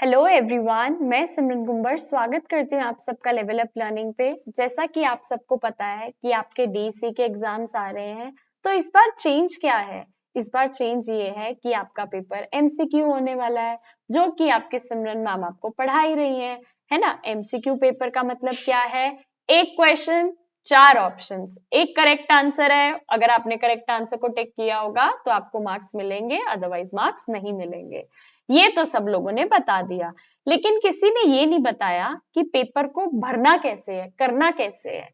Hello everyone, मैं सिमरन गुंबर स्वागत करती हूँ आप सबका लेवल अप लर्निंग पे। जैसा कि आप सबको पता है कि आपके डीसी के एग्जाम्स आ रहे हैं, तो इस बार चेंज क्या है? इस बार चेंज ये है कि आपका पेपर एमसीक्यू होने वाला है, जो कि आपके सिमरन मैम आपको पढ़ा ही रही है ना। एमसीक्यू पेपर का मतलब क्या है? एक क्वेश्चन, चार ऑप्शंस, एक करेक्ट आंसर है। अगर आपने करेक्ट आंसर को टिक किया होगा तो आपको मार्क्स मिलेंगे, अदरवाइज मार्क्स नहीं मिलेंगे। ये तो सब लोगों ने बता दिया, लेकिन किसी ने ये नहीं बताया कि पेपर को भरना कैसे है, करना कैसे है।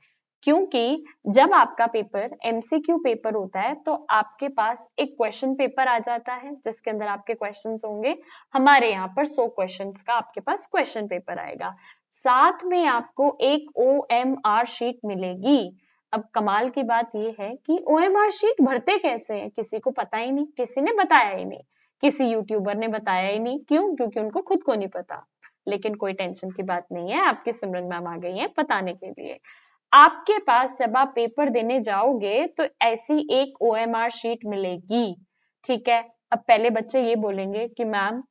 क्योंकि जब आपका पेपर एमसीक्यू पेपर होता है तो आपके पास एक क्वेश्चन पेपर आ जाता है जिसके अंदर आपके क्वेश्चंस होंगे। हमारे यहाँ पर 100 क्वेश्चंस का आपके पास क्वेश्चन पेपर आएगा, साथ में आपको एक ओएमआर शीट मिलेगी। अब कमाल की बात यह है कि ओएमआर शीट भरते कैसे हैं, किसी को पता ही नहीं, किसी ने बताया ही नहीं, किसी यूट्यूबर ने बताया ही नहीं। क्यों? क्योंकि उनको खुद को नहीं पता। लेकिन कोई टेंशन की बात नहीं है, आपकी सिमरन मैम आ गई हैं बताने के लिए। आपके पास जब आप पेपर देने जाओगे तो ऐसी एक ओएमआर शीट मिलेगी, ठीक है। अब पहले बच्चे ये बोलेंगे कि मैम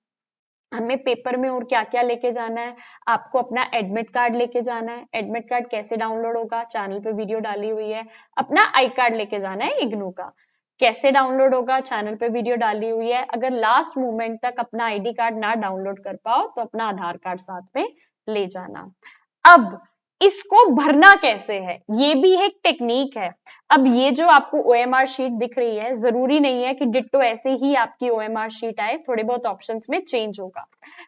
हमें पेपर में और क्या क्या लेके जाना है? आपको अपना एडमिट कार्ड लेके जाना है। एडमिट कार्ड कैसे डाउनलोड होगा? चैनल पे वीडियो डाली हुई है। अपना आई कार्ड लेके जाना है इग्नू का। कैसे डाउनलोड होगा? चैनल पे वीडियो डाली हुई है। अगर लास्ट मोमेंट तक अपना आईडी कार्ड ना डाउनलोड कर पाओ तो अपना आधार कार्ड साथ में ले जाना। अब इसको भरना कैसे है, ये भी एक टेक्निक है। अब ये जो आपको ओएमआर शीट दिख रही है, जरूरी नहीं है कि डिट्टो ऐसे ही आपकी ओएमआर शीट आए, थोड़े बहुत ऑप्शंस में चेंज होगा।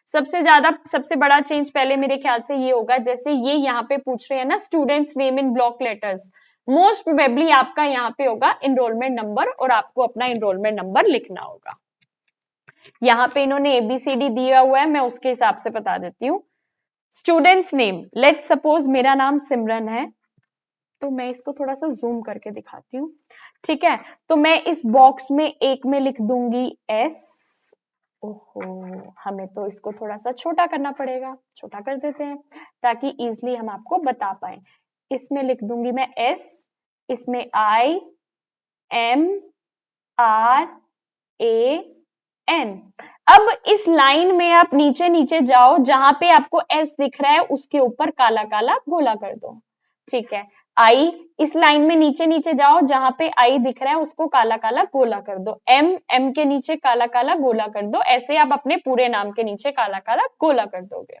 सबसे बड़ा चेंज पहले मेरे ख्याल से ये होगा, जैसे ये यहाँ पे पूछ रहे हैं ना students name in block letters, most probably आपका यहाँ पे होगा इनरोलमेंट नंबर और आपको अपना इनरोलमेंट नंबर लिखना होगा। यहाँ पे इन्होंने एबीसीडी दिया हुआ है, मैं उसके हिसाब से बता देती हूँ। स्टूडेंट्स नेम, लेट सपोज मेरा नाम सिमरन है, तो मैं इसको थोड़ा सा जूम करके दिखाती हूँ, ठीक है। तो मैं इस बॉक्स में एक में लिख दूंगी एस। ओहो, हमें तो इसको थोड़ा सा छोटा करना पड़ेगा, छोटा कर देते हैं ताकि इजिली हम आपको बता पाए। इसमें लिख दूंगी मैं एस, इसमें I M R A N. अब इस लाइन में आप नीचे नीचे जाओ, जहां पे आपको एस दिख रहा है उसके ऊपर काला काला गोला कर दो, ठीक है। आई, इस लाइन में नीचे नीचे जाओ, जहां पे आई दिख रहा है उसको काला काला गोला कर दो। एम, एम के नीचे काला काला गोला कर दो। ऐसे आप अपने पूरे नाम के नीचे काला काला गोला कर दोगे,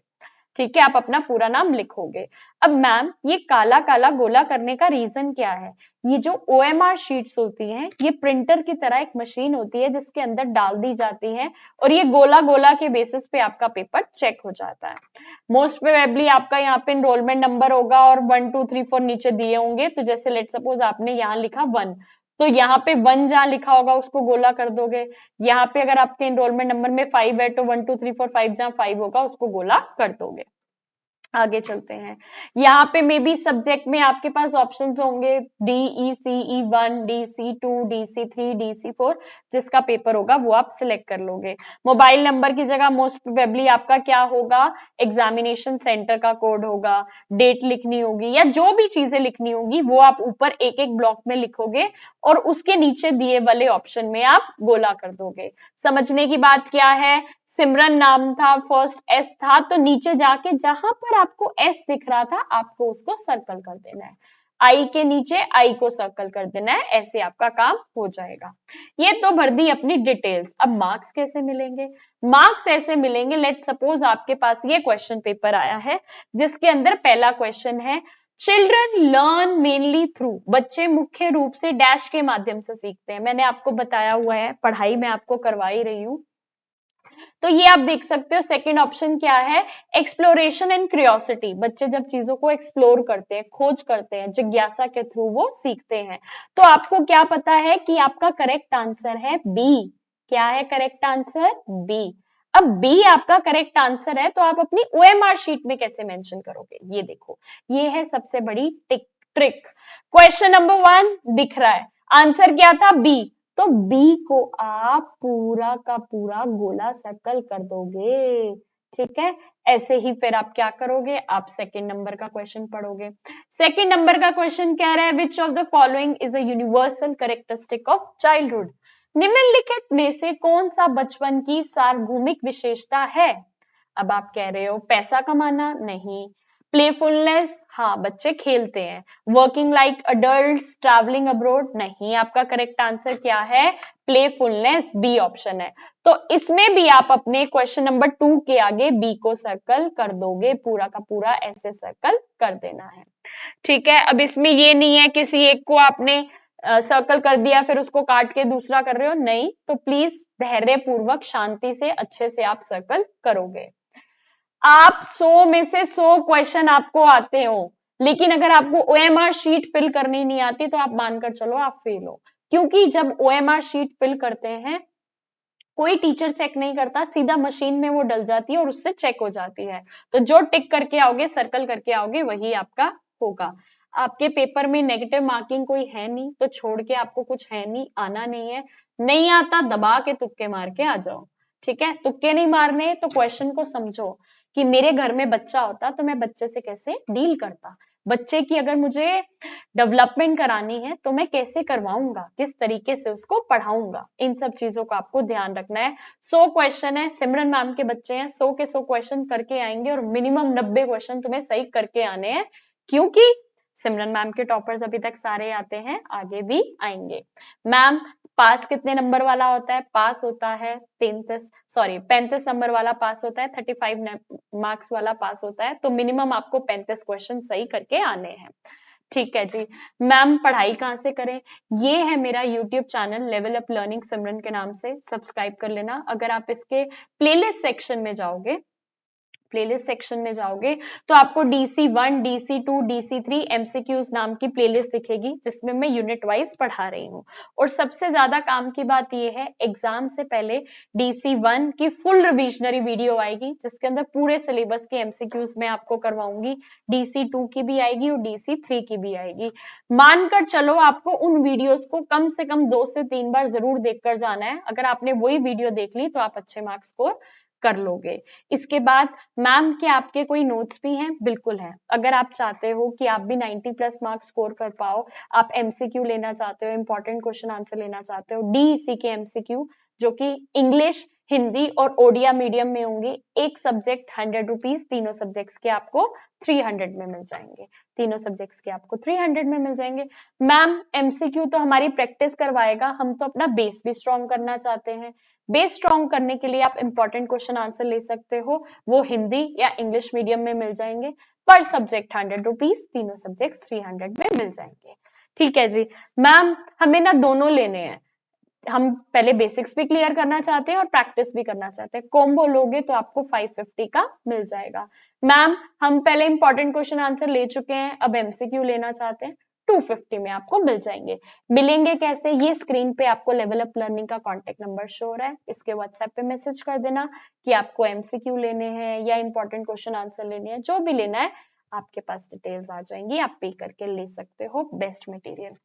ठीक है। आप अपना पूरा नाम लिखोगे। अब मैम ये काला काला गोला करने का रीजन क्या है? ये जो ओएमआर शीट्स होती हैं, ये प्रिंटर की तरह एक मशीन होती है जिसके अंदर डाल दी जाती है और ये गोला गोला के बेसिस पे आपका पेपर चेक हो जाता है। मोस्ट प्रोबेबली आपका यहाँ पे एनरोलमेंट नंबर होगा और 1 2 3 4 नीचे दिए होंगे। तो जैसे लेट सपोज आपने यहाँ लिखा 1, तो यहाँ पे 1 जहां लिखा होगा उसको गोला कर दोगे। यहाँ पे अगर आपके एनरोलमेंट नंबर में 5 है तो 1 2 3 4 5 जहां 5 होगा उसको गोला कर दोगे। आगे चलते हैं। यहाँ पे मे बी सब्जेक्ट में आपके पास ऑप्शंस होंगे DECE1, DC2, DC3, DC4, जिसका पेपर होगा वो आप सिलेक्ट कर लोगे। मोबाइल नंबर की जगह मोस्ट प्रोबेबली आपका क्या होगा? एग्जामिनेशन सेंटर का कोड होगा, डेट लिखनी होगी या जो भी चीजें लिखनी होगी वो आप ऊपर एक एक ब्लॉक में लिखोगे और उसके नीचे दिए वाले ऑप्शन में आप गोला कर दोगे। समझने की बात क्या है? सिमरन नाम था, फर्स्ट एस था, तो नीचे जाके जहां पर आपको एस दिख रहा था आपको उसको सर्कल कर देना है। आई के नीचे आई को सर्कल कर देना है, ऐसे आपका काम हो जाएगा। ये तो भर दी अपनी डिटेल्स। अब मार्क्स कैसे मिलेंगे? मार्क्स ऐसे मिलेंगे, लेट सपोज आपके पास ये क्वेश्चन पेपर आया है जिसके अंदर पहला क्वेश्चन है चिल्ड्रन लर्न मेनली थ्रू, बच्चे मुख्य रूप से डैश के माध्यम से सीखते हैं। मैंने आपको बताया हुआ है, पढ़ाई मैं आपको करवा ही रही हूं। तो ये आप देख सकते हो सेकंड ऑप्शन क्या है? एक्सप्लोरेशन एंड क्यूरियोसिटी, बच्चे जब चीजों को एक्सप्लोर करते हैं, खोज करते हैं, जिज्ञासा के थ्रू वो सीखते हैं। तो आपको क्या पता है कि आपका करेक्ट आंसर है बी। क्या है करेक्ट आंसर? बी। अब बी आपका करेक्ट आंसर है तो आप अपनी ओएमआर शीट में कैसे मेंशन करोगे? ये देखो, ये है सबसे बड़ी ट्रिक। क्वेश्चन नंबर 1 दिख रहा है, आंसर क्या था? बी। तो बी को आप पूरा का पूरा गोला सर्कल कर दोगे, ठीक है। ऐसे ही फिर आप क्या करोगे? आप सेकंड नंबर का क्वेश्चन पढ़ोगे। सेकंड नंबर का क्वेश्चन कह रहा है which of the following is a universal characteristic of childhood, निम्नलिखित में से कौन सा बचपन की सार्वभौमिक विशेषता है? अब आप कह रहे हो पैसा कमाना, नहीं। प्लेफुलनेस, हाँ बच्चे खेलते हैं। Working like adults, travelling abroad, नहीं। आपका करेक्ट आंसर क्या है? प्लेफुलनेस, बी ऑप्शन है। तो इसमें भी आप अपने क्वेश्चन नंबर 2 के आगे बी को सर्कल कर दोगे, पूरा का पूरा ऐसे सर्कल कर देना है। ठीक है, अब इसमें ये नहीं है किसी एक को आपने सर्कल कर दिया फिर उसको काट के दूसरा कर रहे हो, नहीं। तो प्लीज धैर्य पूर्वक शांति से अच्छे से आप सर्कल करोगे। आप 100 में से 100 क्वेश्चन आपको आते हो, लेकिन अगर आपको ओएमआर शीट फिल करनी नहीं आती तो आप मानकर चलो आप फेल हो। क्योंकि जब ओएमआर शीट फिल करते हैं कोई टीचर चेक नहीं करता, सीधा मशीन में वो डल जाती है और उससे चेक हो जाती है। तो जो टिक करके आओगे, सर्कल करके आओगे, वही आपका होगा। आपके पेपर में नेगेटिव मार्किंग कोई है नहीं, तो छोड़ के आपको कुछ है नहीं, आना नहीं है। नहीं आता दबा के तुक्के मार के आ जाओ। ठीक है, तुक्के नहीं मारने तो क्वेश्चन को समझो कि मेरे घर में बच्चा होता तो मैं बच्चे से कैसे डील करता, बच्चे की अगर मुझे डेवलपमेंट करानी है तो मैं कैसे करवाऊंगा, किस तरीके से उसको पढ़ाऊंगा। इन सब चीजों का आपको ध्यान रखना है। 100 क्वेश्चन है, सिमरन मैम के बच्चे हैं, 100 के 100 क्वेश्चन करके आएंगे और मिनिमम 90 क्वेश्चन तुम्हें सही करके आने हैं, क्योंकि सिमरन मैम के टॉपर्स अभी तक सारे आते हैं, आगे भी आएंगे। मैम पास कितने नंबर वाला होता है? पास होता है 35 नंबर वाला पास होता है, 35 मार्क्स वाला पास होता है। तो मिनिमम आपको 35 क्वेश्चन सही करके आने हैं। ठीक है जी। मैम पढ़ाई कहाँ से करें? ये है मेरा YouTube channel level up learning Simran के नाम से, सब्सक्राइब कर लेना। अगर आप इसके प्लेलिस्ट सेक्शन में जाओगे, प्लेलिस्ट सेक्शन में जाओगे तो आपको DC1, DC2, DC3 MCQs नाम की प्लेलिस्ट दिखेगी, जिसमें मैं यूनिट वाइज पढ़ा रही हूँ। और सबसे ज्यादा काम की बात यह है, एग्जाम से पहले DC1 की फुल रिविजनरी वीडियो आएगी, जिसके अंदर पूरे सिलेबस के MCQs मैं आपको करवाऊंगी। DC2 की भी आएगी और DC3 की भी आएगी। मानकर चलो आपको उन वीडियोस को कम से कम 2 से 3 बार जरूर देखकर जाना है। अगर आपने वही वीडियो देख ली तो आप अच्छे मार्क्स स्कोर कर लोगे। इसके बाद मैम क्या आपके कोई नोट्स भी हैं? बिल्कुल है। अगर आप चाहते हो कि आप भी 90 प्लस मार्क्स स्कोर कर पाओ, आप MCQ लेना चाहते हो, इंपॉर्टेंट क्वेश्चन आंसर लेना चाहते हो, DEC के MCQ जो कि इंग्लिश, हिंदी और ओडिया मीडियम में होंगे, एक सब्जेक्ट 100 रुपीज, तीनों सब्जेक्ट्स के आपको 300 में मिल जाएंगे। तीनों सब्जेक्ट्स के आपको 300 में मिल जाएंगे। मैम MCQ तो हमारी प्रैक्टिस करवाएगा, हम तो अपना बेस भी स्ट्रॉन्ग करना चाहते हैं। बेस स्ट्रॉन्ग करने के लिए आप इंपॉर्टेंट क्वेश्चन आंसर ले सकते हो, वो हिंदी या इंग्लिश मीडियम में मिल जाएंगे। पर सब्जेक्ट 100 रुपीज, तीनों सब्जेक्ट 300 में मिल जाएंगे। ठीक है जी। मैम हमें ना दोनों लेने हैं, हम पहले बेसिक्स भी क्लियर करना चाहते हैं और प्रैक्टिस भी करना चाहते हैं। कॉम्बो लोगे तो आपको 550 का मिल जाएगा। मैम हम पहले इंपॉर्टेंट क्वेश्चन आंसर ले चुके हैं, अब MCQ लेना चाहते हैं, 250 में आपको मिल जाएंगे। मिलेंगे कैसे? ये स्क्रीन पे आपको लेवल अप लर्निंग का कॉन्टेक्ट नंबर शो हो रहा है, इसके व्हाट्सएप पे मैसेज कर देना कि आपको MCQ लेने हैं या इंपॉर्टेंट क्वेश्चन आंसर लेने हैं, जो भी लेना है आपके पास डिटेल्स आ जाएंगी, आप पे करके ले सकते हो बेस्ट मटेरियल।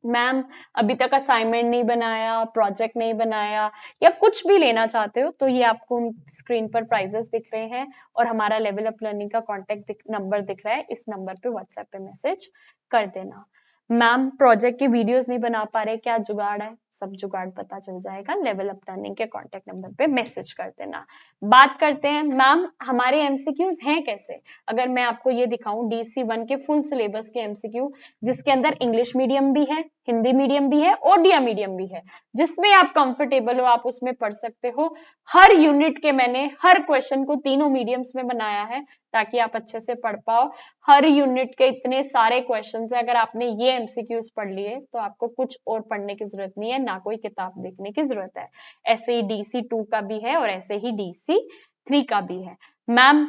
मैम अभी तक असाइनमेंट नहीं बनाया, प्रोजेक्ट नहीं बनाया या कुछ भी लेना चाहते हो तो ये आपको स्क्रीन पर प्राइजेस दिख रहे हैं और हमारा लेवल अप लर्निंग का कॉन्टेक्ट नंबर दिख रहा है, इस नंबर पे व्हाट्सएप पे मैसेज कर देना। मैम प्रोजेक्ट की वीडियोस नहीं बना पा रहे, क्या जुगाड़ है? सब जुगाड़ पता चल जाएगा, लेवल अप लर्निंग के कॉन्टेक्ट नंबर पे मैसेज कर देना। बात करते हैं मैम हमारे MCQs हैं कैसे। अगर मैं आपको ये दिखाऊं DC1 के फुल सिलेबस के MCQ, जिसके अंदर इंग्लिश मीडियम भी है, हिंदी मीडियम भी है, ओडिया मीडियम भी है, जिसमें आप कंफर्टेबल हो आप उसमें पढ़ सकते हो। हर यूनिट के मैंने हर क्वेश्चन को तीनों मीडियम्स में बनाया है ताकि आप अच्छे से पढ़ पाओ। हर यूनिट के इतने सारे क्वेश्चंस है, अगर आपने ये MCQs पढ़ लिए तो आपको कुछ और पढ़ने की जरूरत नहीं है, ना कोई किताब देखने की जरूरत है। ऐसे ही DC2 का भी है और ऐसे ही DC3 का भी है। मैम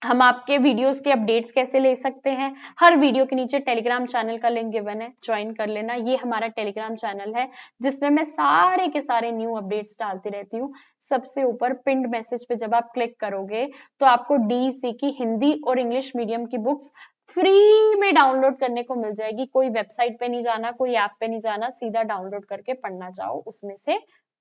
हम आपके वीडियोस के अपडेट्स कैसे ले सकते हैं? हर वीडियो के नीचे टेलीग्राम चैनल का लिंक गिवन है, ज्वाइन कर लेना। ये हमारा टेलीग्राम चैनल है जिसमें मैं सारे के सारे न्यू अपडेट्स डालती रहती हूँ। सबसे ऊपर पिंड मैसेज पे जब आप क्लिक करोगे तो आपको DEC की हिंदी और इंग्लिश मीडियम की बुक्स फ्री में डाउनलोड करने को मिल जाएगी। कोई वेबसाइट पे नहीं जाना, कोई ऐप पे नहीं जाना, सीधा डाउनलोड करके पढ़ना चाहो उसमें से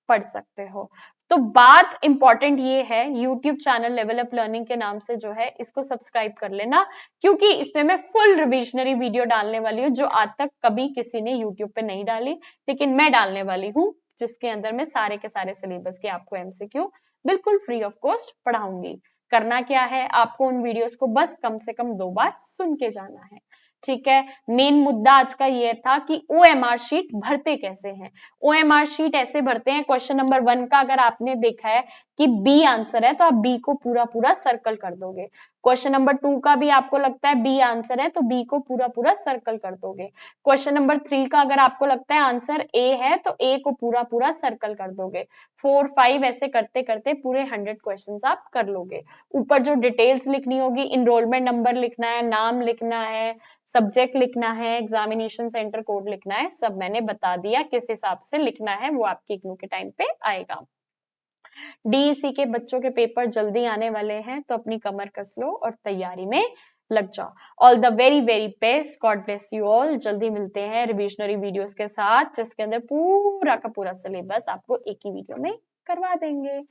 पढ़ सकते हो। तो बात इंपॉर्टेंट ये है, YouTube channel level up learning के नाम से जो है इसको सब्सक्राइब कर लेना, क्योंकि इसमें मैं फुल रिविजनरी वीडियो डालने वाली हूँ जो आज तक कभी किसी ने YouTube पे नहीं डाली, लेकिन मैं डालने वाली हूँ, जिसके अंदर मैं सारे के सारे सिलेबस के आपको MCQ बिल्कुल फ्री ऑफ कॉस्ट पढ़ाऊंगी। करना क्या है, आपको उन वीडियोस को बस कम से कम 2 बार सुन के जाना है। ठीक है, मेन मुद्दा आज का ये था कि ओएमआर शीट भरते कैसे हैं। ओएमआर शीट ऐसे भरते हैं, क्वेश्चन नंबर 1 का अगर आपने देखा है कि बी आंसर है तो आप बी को पूरा पूरा सर्कल कर दोगे। क्वेश्चन नंबर 2 का भी आपको लगता है बी आंसर है तो बी को पूरा पूरा सर्कल कर दोगे। क्वेश्चन नंबर 3 का अगर आपको लगता है आंसर ए है तो ए को पूरा पूरा सर्कल कर दोगे। 4, 5 ऐसे करते करते पूरे 100 क्वेश्चंस आप कर लोगे। ऊपर जो डिटेल्स लिखनी होगी, इनरोलमेंट नंबर लिखना है, नाम लिखना है, सब्जेक्ट लिखना है, एग्जामिनेशन सेंटर कोड लिखना है, सब मैंने बता दिया किस हिसाब से लिखना है, वो आपके इग्नू के टाइम पे आएगा। डीईसी के बच्चों के पेपर जल्दी आने वाले हैं तो अपनी कमर कस लो और तैयारी में लग जाओ। All the very very best, God bless you all. जल्दी मिलते हैं रिविजनरी वीडियोस के साथ जिसके अंदर पूरा का पूरा सिलेबस आपको एक ही वीडियो में करवा देंगे।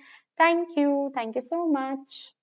Thank you so much.